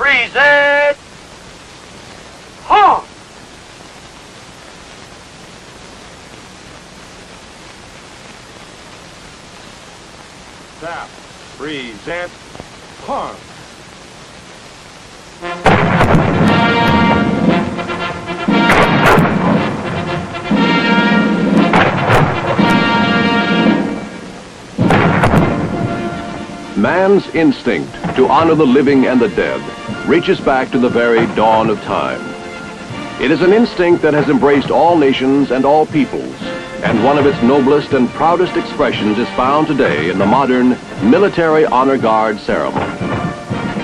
Present. Halt. Stop. Present. Halt. Man's instinct to honor the living and the dead reaches back to the very dawn of time. It is an instinct that has embraced all nations and all peoples, and one of its noblest and proudest expressions is found today in the modern military honor guard ceremony.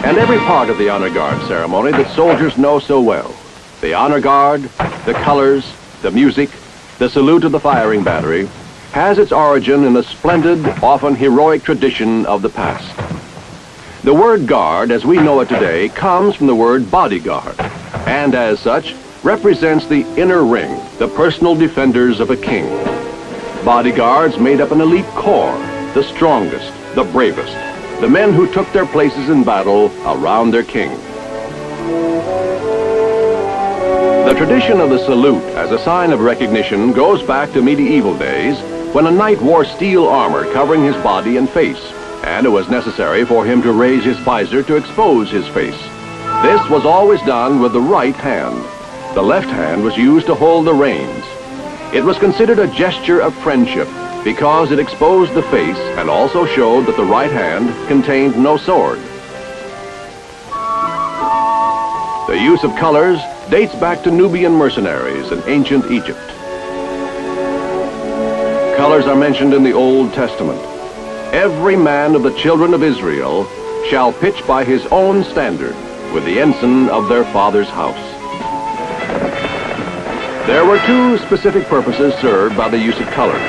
And every part of the honor guard ceremony that soldiers know so well, the honor guard, the colors, the music, the salute of the firing battery, has its origin in a splendid, often heroic tradition of the past. The word guard, as we know it today, comes from the word bodyguard, and as such, represents the inner ring, the personal defenders of a king. Bodyguards made up an elite corps, the strongest, the bravest, the men who took their places in battle around their king. The tradition of the salute as a sign of recognition goes back to medieval days, when a knight wore steel armor covering his body and face, and it was necessary for him to raise his visor to expose his face. This was always done with the right hand. The left hand was used to hold the reins. It was considered a gesture of friendship because it exposed the face and also showed that the right hand contained no sword. The use of colors dates back to Nubian mercenaries in ancient Egypt. Colors are mentioned in the Old Testament. Every man of the children of Israel shall pitch by his own standard with the ensign of their father's house. There were two specific purposes served by the use of colors.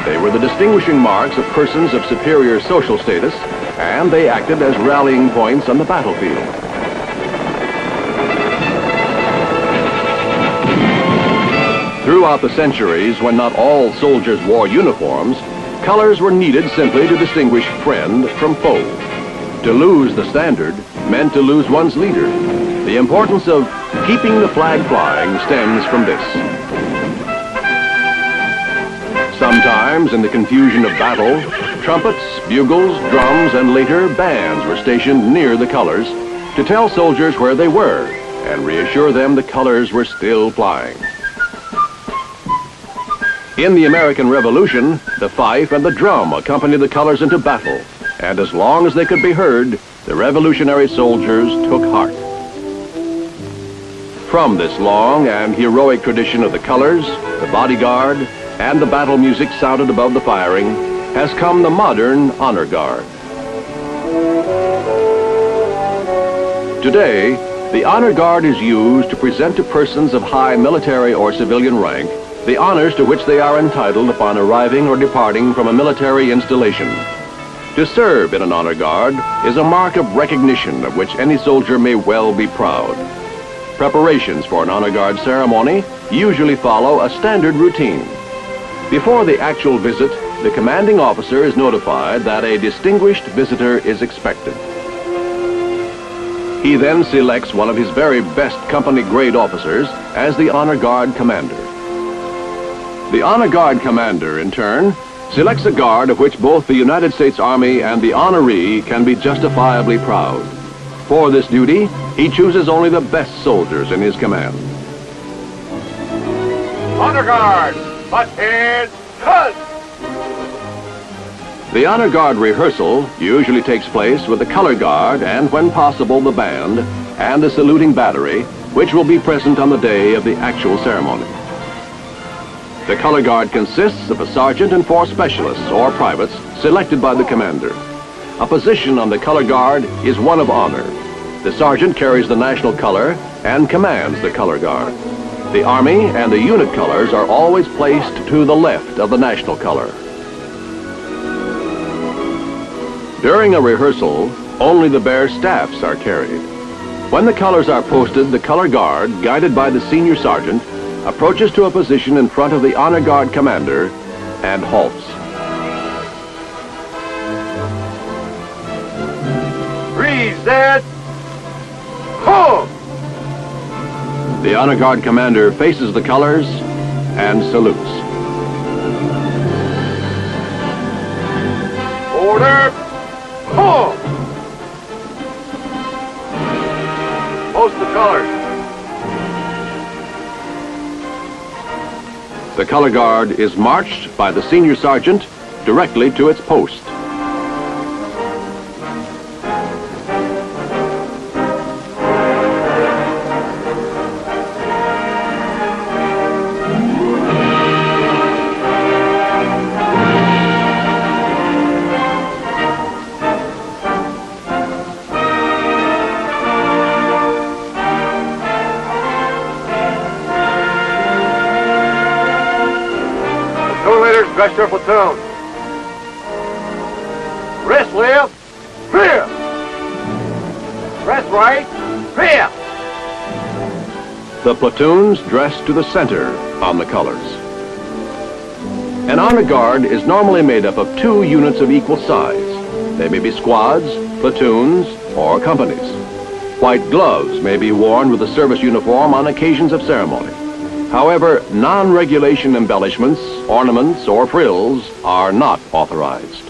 They were the distinguishing marks of persons of superior social status, and they acted as rallying points on the battlefield. Throughout the centuries, when not all soldiers wore uniforms, colors were needed simply to distinguish friend from foe. To lose the standard meant to lose one's leader. The importance of keeping the flag flying stems from this. Sometimes, in the confusion of battle, trumpets, bugles, drums, and later bands were stationed near the colors to tell soldiers where they were and reassure them the colors were still flying. In the American Revolution, the fife and the drum accompanied the colors into battle, and as long as they could be heard, the revolutionary soldiers took heart. From this long and heroic tradition of the colors, the bodyguard, and the battle music sounded above the firing, has come the modern honor guard. Today, the honor guard is used to present to persons of high military or civilian rank the honors to which they are entitled upon arriving or departing from a military installation. To serve in an honor guard is a mark of recognition of which any soldier may well be proud. Preparations for an honor guard ceremony usually follow a standard routine. Before the actual visit, the commanding officer is notified that a distinguished visitor is expected. He then selects one of his very best company grade officers as the honor guard commander. The honor guard commander, in turn, selects a guard of which both the United States Army and the honoree can be justifiably proud. For this duty, he chooses only the best soldiers in his command. Honor guard. Butthead. Cut. The honor guard rehearsal usually takes place with the color guard and, when possible, the band and the saluting battery, which will be present on the day of the actual ceremony. The color guard consists of a sergeant and 4 specialists or privates selected by the commander. A position on the color guard is one of honor. The sergeant carries the national color and commands the color guard. The Army and the unit colors are always placed to the left of the national color. During a rehearsal, only the bare staffs are carried. When the colors are posted, the color guard, guided by the senior sergeant, approaches to a position in front of the honor guard commander and halts. Present. honor guard commander faces the colors and salutes. Order. Pull. Post the colors. The color guard is marched by the senior sergeant directly to its post. Dress your platoon. Wrist left, clear. Wrist right, clear. The platoons dress to the center on the colors. An honor guard is normally made up of 2 units of equal size. They may be squads, platoons, or companies. White gloves may be worn with the service uniform on occasions of ceremony. However, non-regulation embellishments, ornaments, or frills are not authorized.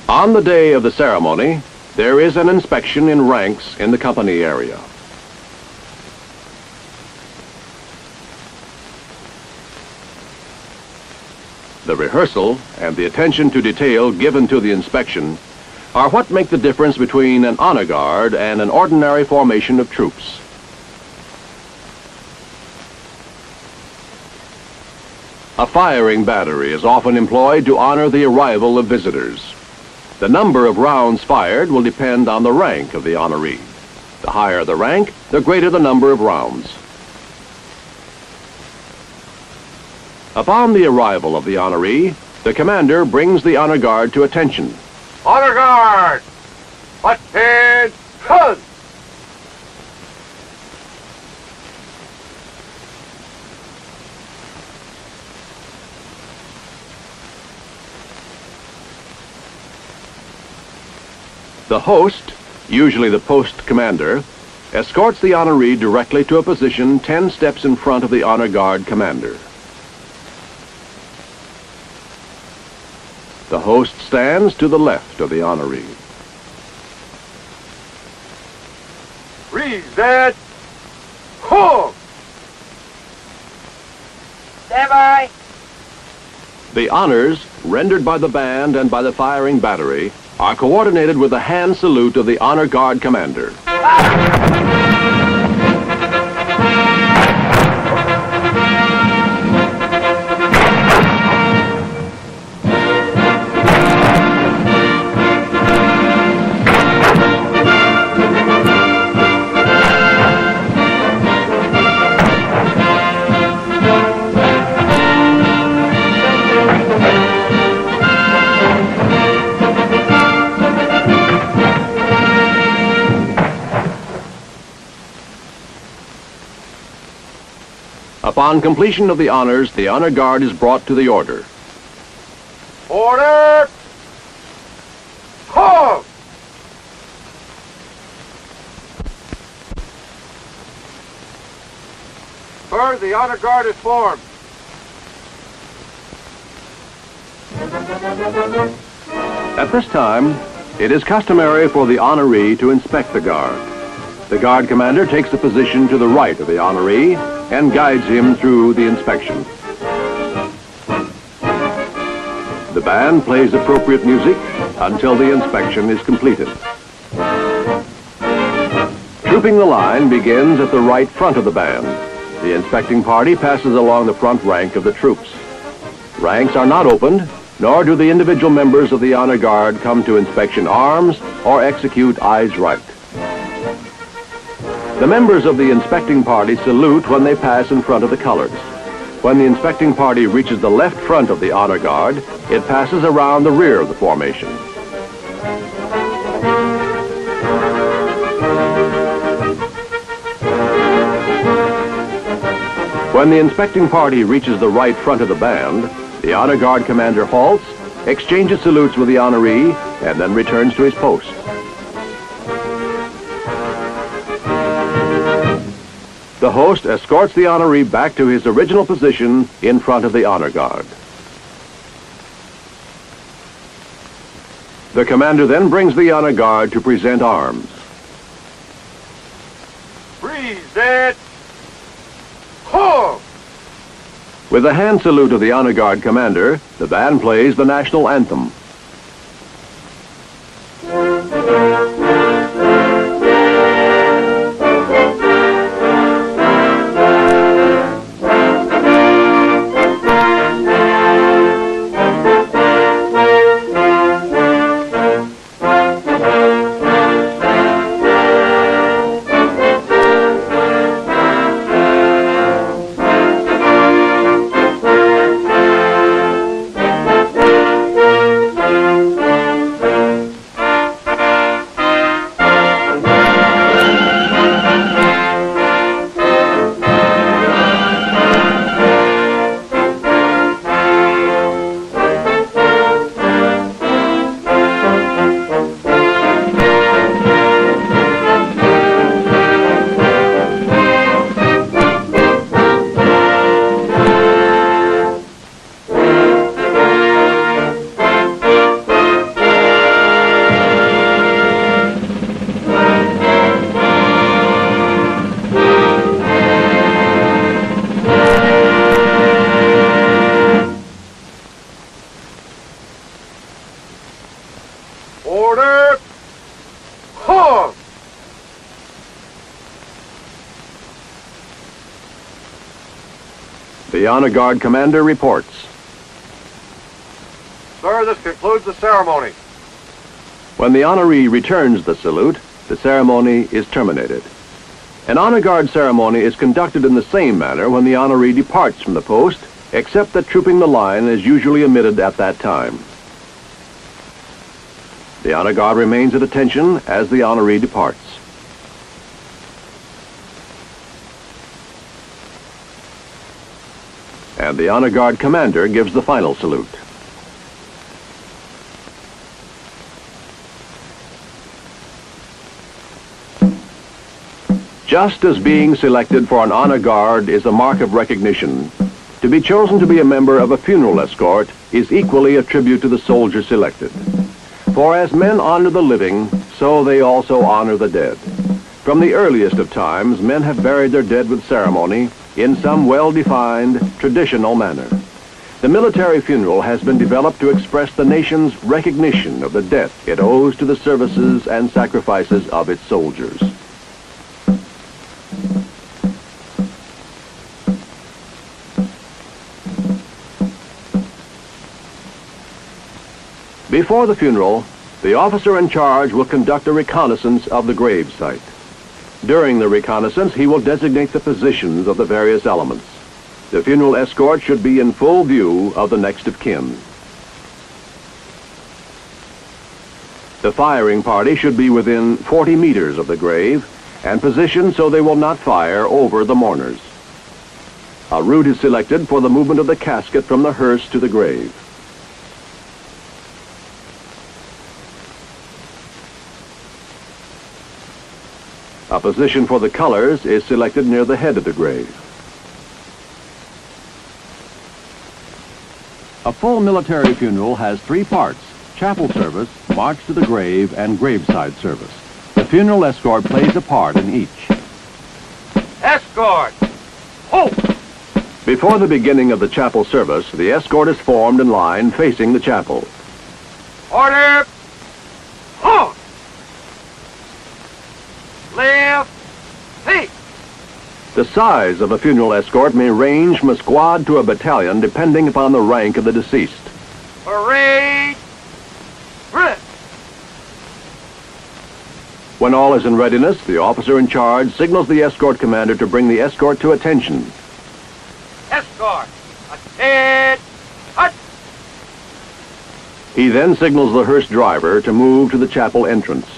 On the day of the ceremony, there is an inspection in ranks in the company area. The rehearsal and the attention to detail given to the inspection are what make the difference between an honor guard and an ordinary formation of troops. A firing battery is often employed to honor the arrival of visitors. The number of rounds fired will depend on the rank of the honoree. The higher the rank, the greater the number of rounds. Upon the arrival of the honoree, the commander brings the honor guard to attention. Honor guard. Attention. The host, usually the post commander, escorts the honoree directly to a position 10 steps in front of the honor guard commander. The host stands to the left of the honoree. Present. Home. Stand by. The honors, rendered by the band and by the firing battery, are coordinated with the hand salute of the honor guard commander. Upon completion of the honors, the honor guard is brought to the order. Order. Home. Sir, the honor guard is formed. At this time, it is customary for the honoree to inspect the guard. The guard commander takes a position to the right of the honoree and guides him through the inspection. The band plays appropriate music until the inspection is completed. Trooping the line begins at the right front of the band. The inspecting party passes along the front rank of the troops. Ranks are not opened, nor do the individual members of the honor guard come to inspection arms or execute eyes right. The members of the inspecting party salute when they pass in front of the colors. When the inspecting party reaches the left front of the honor guard, it passes around the rear of the formation. When the inspecting party reaches the right front of the band, The honor guard commander halts, exchanges salutes with the honoree, and then returns to his post. The host escorts the honoree back to his original position in front of the honor guard. The commander then brings the honor guard to present arms. Present. Ho! With the hand salute of the honor guard commander, the band plays the national anthem. Order. Ho! The honor guard commander reports. Sir, this concludes the ceremony. When the honoree returns the salute, the ceremony is terminated. An honor guard ceremony is conducted in the same manner when the honoree departs from the post, except that trooping the line is usually omitted at that time. The honor guard remains at attention as the honoree departs. And the honor guard commander gives the final salute. Just as being selected for an honor guard is a mark of recognition, to be chosen to be a member of a funeral escort is equally a tribute to the soldier selected. For as men honor the living, so they also honor the dead. From the earliest of times, men have buried their dead with ceremony in some well-defined, traditional manner. The military funeral has been developed to express the nation's recognition of the debt it owes to the services and sacrifices of its soldiers. Before the funeral, the officer in charge will conduct a reconnaissance of the gravesite. During the reconnaissance, he will designate the positions of the various elements. The funeral escort should be in full view of the next of kin. The firing party should be within 40 meters of the grave and positioned so they will not fire over the mourners. A route is selected for the movement of the casket from the hearse to the grave. A position for the colors is selected near the head of the grave. A full military funeral has three parts: chapel service, march to the grave, and graveside service. The funeral escort plays a part in each. Escort. Ho! Before the beginning of the chapel service, the escort is formed in line facing the chapel. Order. Ho! Left. Feet. The size of a funeral escort may range from a squad to a battalion depending upon the rank of the deceased. Parade. Grip. When all is in readiness, the officer in charge signals the escort commander to bring the escort to attention. Escort. Attend. Hut. He then signals the hearse driver to move to the chapel entrance.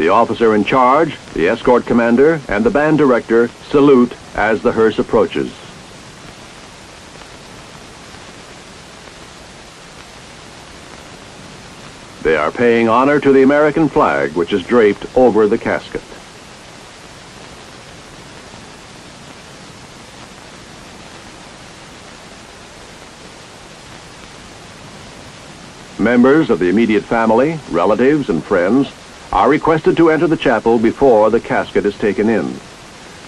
The officer in charge, the escort commander, and the band director salute as the hearse approaches. They are paying honor to the American flag, which is draped over the casket. Members of the immediate family, relatives, and friends are requested to enter the chapel before the casket is taken in.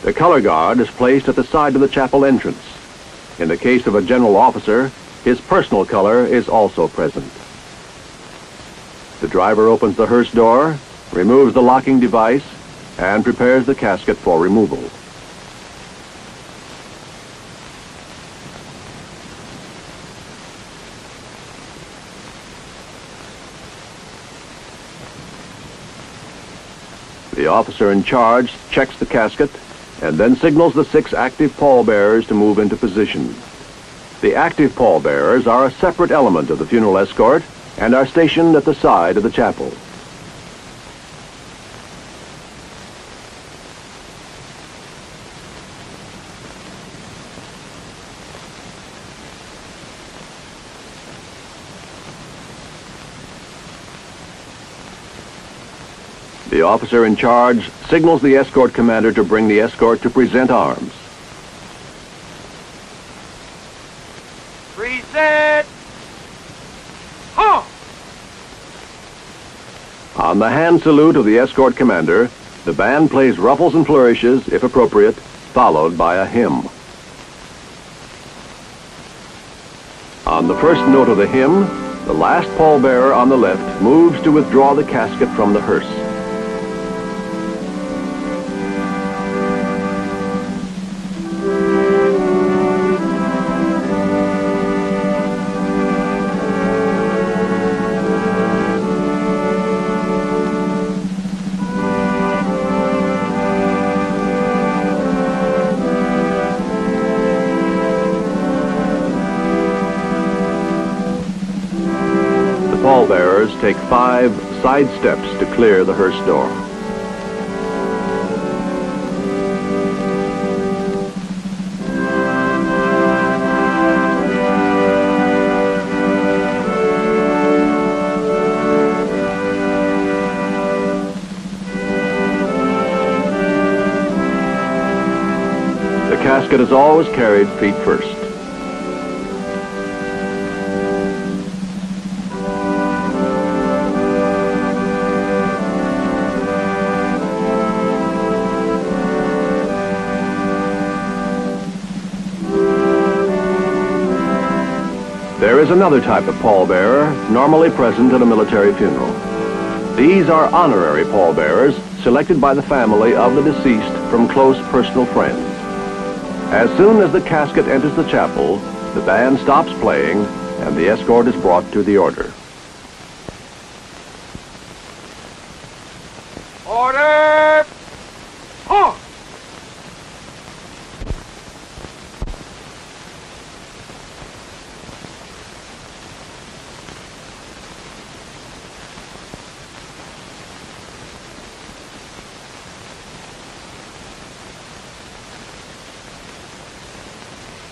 The color guard is placed at the side of the chapel entrance. In the case of a general officer, his personal color is also present. The driver opens the hearse door, removes the locking device, and prepares the casket for removal. The officer in charge checks the casket and then signals the 6 active pallbearers to move into position. The active pallbearers are a separate element of the funeral escort and are stationed at the side of the chapel. The officer in charge signals the escort commander to bring the escort to present arms. Present. Huh. On the hand salute of the escort commander, the band plays ruffles and flourishes, if appropriate, followed by a hymn. On the first note of the hymn, the last pallbearer on the left moves to withdraw the casket from the hearse. Pallbearers take 5 side steps to clear the hearse door. The casket is always carried feet first. There is another type of pallbearer normally present at a military funeral. These are honorary pallbearers selected by the family of the deceased from close personal friends. As soon as the casket enters the chapel, the band stops playing and the escort is brought to the order. Order. Huh.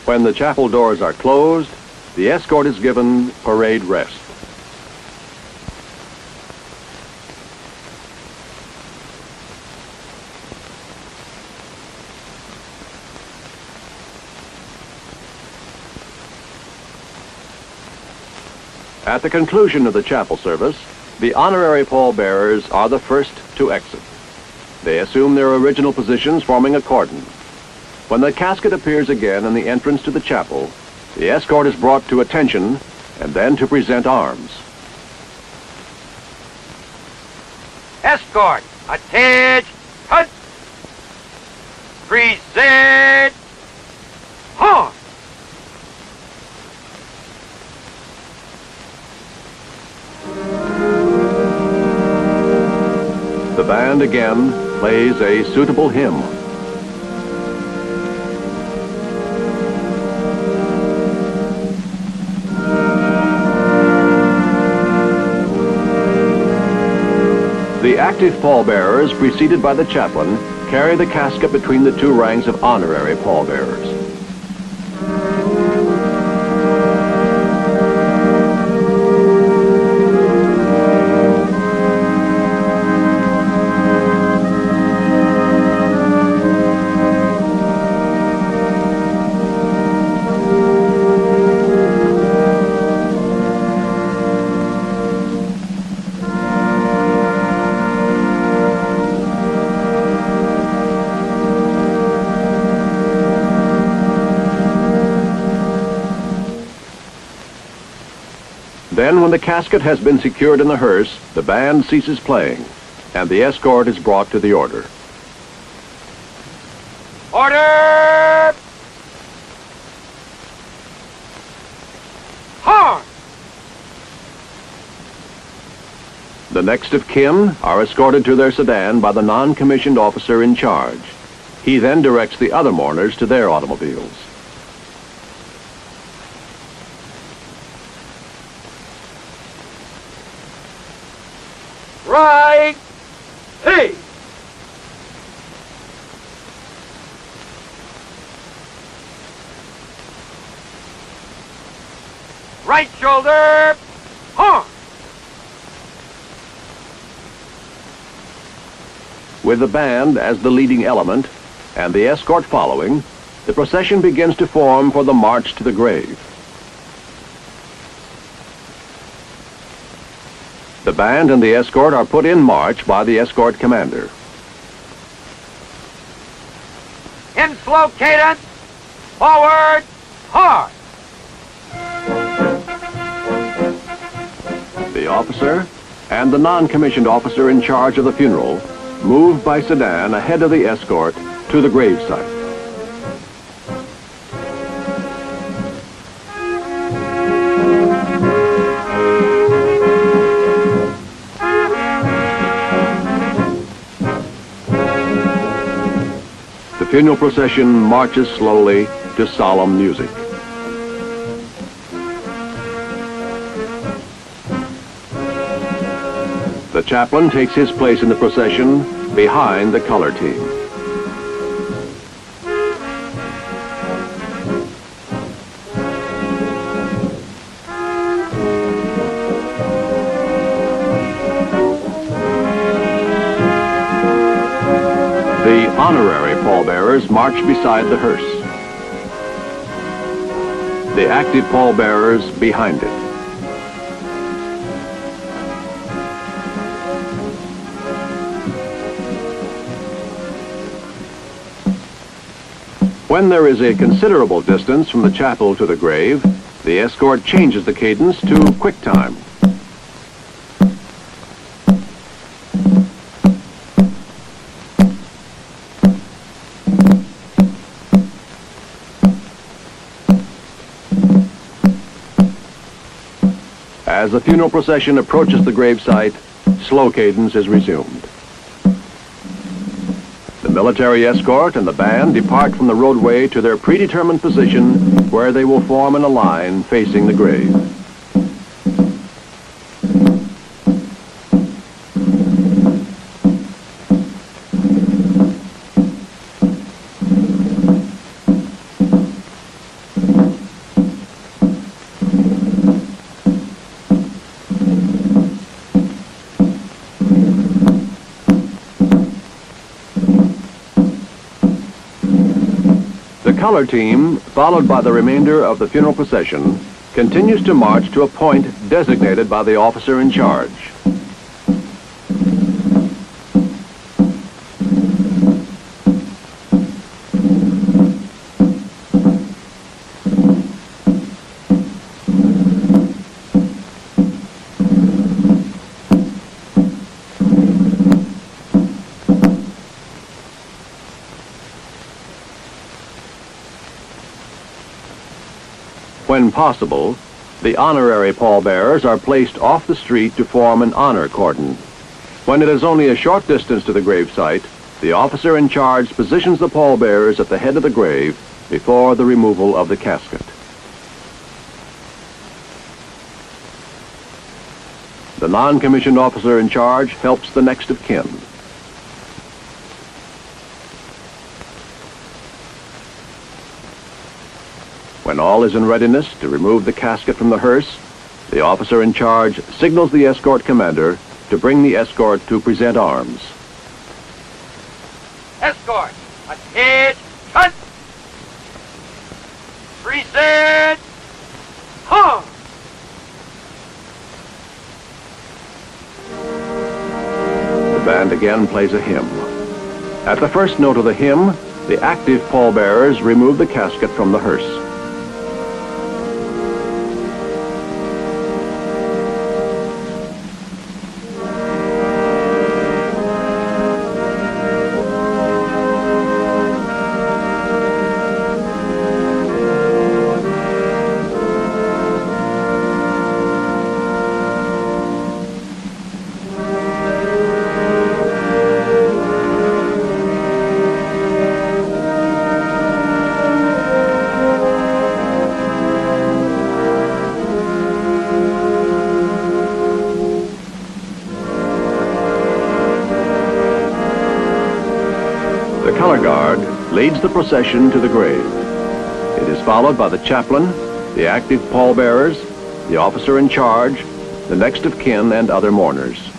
When the chapel doors are closed, the escort is given parade rest. At the conclusion of the chapel service, the honorary pallbearers are the first to exit. They assume their original positions, forming a cordon. When the casket appears again in the entrance to the chapel, the escort is brought to attention and then to present arms. Escort. Attach. Cut. Present. Huh. The band again plays a suitable hymn. The active pallbearers, preceded by the chaplain, carry the casket between the two ranks of honorary pallbearers. Then, when the casket has been secured in the hearse, the band ceases playing, and the escort is brought to the order. Order! Horn! The next of kin are escorted to their sedan by the non-commissioned officer in charge. He then directs the other mourners to their automobiles. Right! Hey! Right shoulder! Horn! With the band as the leading element and the escort following, the procession begins to form for the march to the grave. The band and the escort are put in march by the escort commander. In slow cadence! Forward! Hard! The officer and the non-commissioned officer in charge of the funeral move by sedan ahead of the escort to the gravesite. The funeral procession marches slowly to solemn music. The chaplain takes his place in the procession behind the color team. The honorary pallbearers march beside the hearse. The active pallbearers behind it. When there is a considerable distance from the chapel to the grave, the escort changes the cadence to quick time. As the funeral procession approaches the gravesite, slow cadence is resumed. The military escort and the band depart from the roadway to their predetermined position, where they will form in a line facing the grave. The color team, followed by the remainder of the funeral procession, continues to march to a point designated by the officer in charge. When possible, the honorary pallbearers are placed off the street to form an honor cordon. When it is only a short distance to the gravesite, the officer in charge positions the pallbearers at the head of the grave before the removal of the casket. The non-commissioned officer in charge helps the next of kin. When all is in readiness to remove the casket from the hearse, the officer in charge signals the escort commander to bring the escort to present arms. Escort, attach, cut. Present, arms. The band again plays a hymn. At the first note of the hymn, the active pallbearers remove the casket from the hearse. The color guard leads the procession to the grave. It is followed by the chaplain, the active pallbearers, the officer in charge, the next of kin, and other mourners.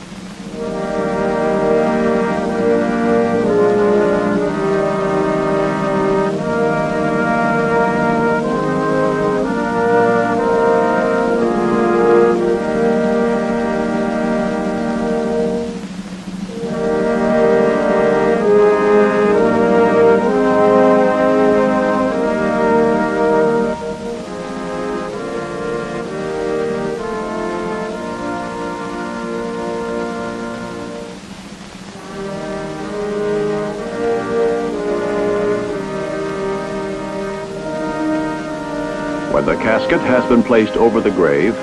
When the casket has been placed over the grave,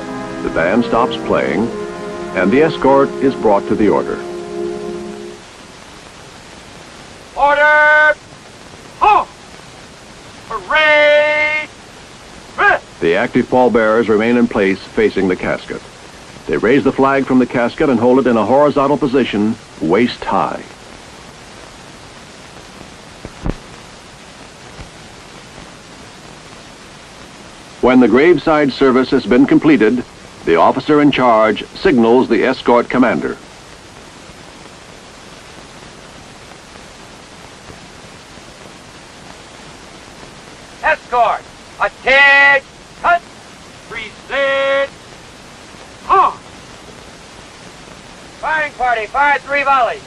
the band stops playing, and the escort is brought to the order. Order! Halt! Parade! Rest! The active pallbearers remain in place facing the casket. They raise the flag from the casket and hold it in a horizontal position, waist high. When the graveside service has been completed, the officer in charge signals the escort commander. Escort, attach, cut, present, arms. Firing party, fire 3 volleys.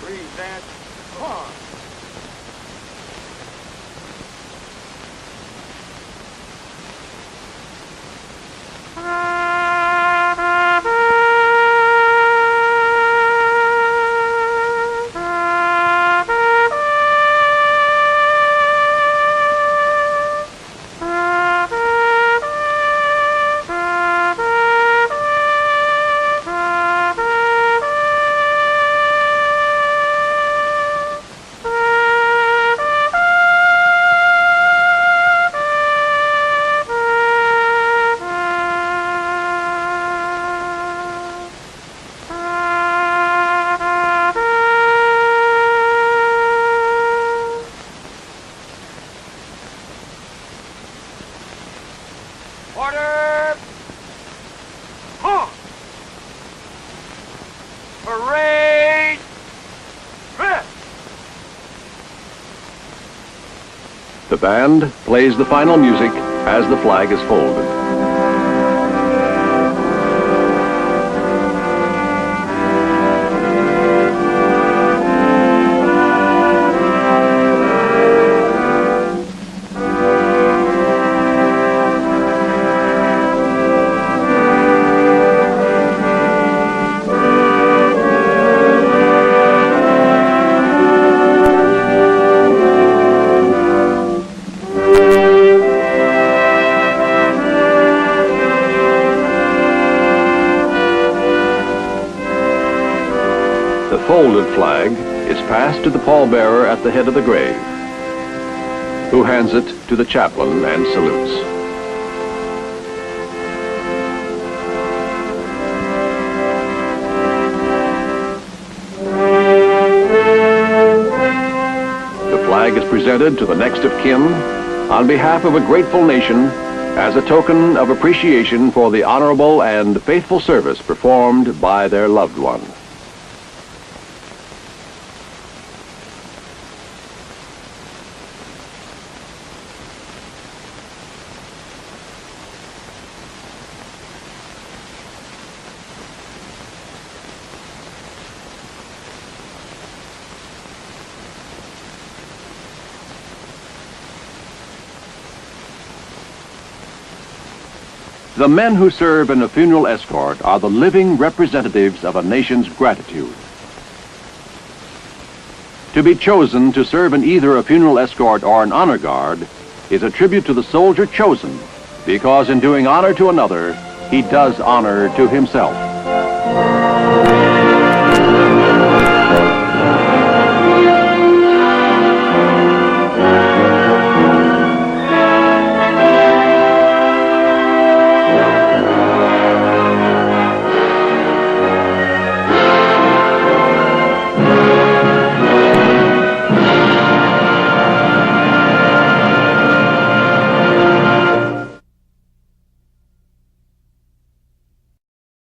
Present, arms. Order! Halt! Parade! Rest! The band plays the final music as the flag is folded. folded flag is passed to the pallbearer at the head of the grave, who hands it to the chaplain and salutes. The flag is presented to the next of kin on behalf of a grateful nation as a token of appreciation for the honorable and faithful service performed by their loved one. The men who serve in a funeral escort are the living representatives of a nation's gratitude. To be chosen to serve in either a funeral escort or an honor guard is a tribute to the soldier chosen, because in doing honor to another, he does honor to himself.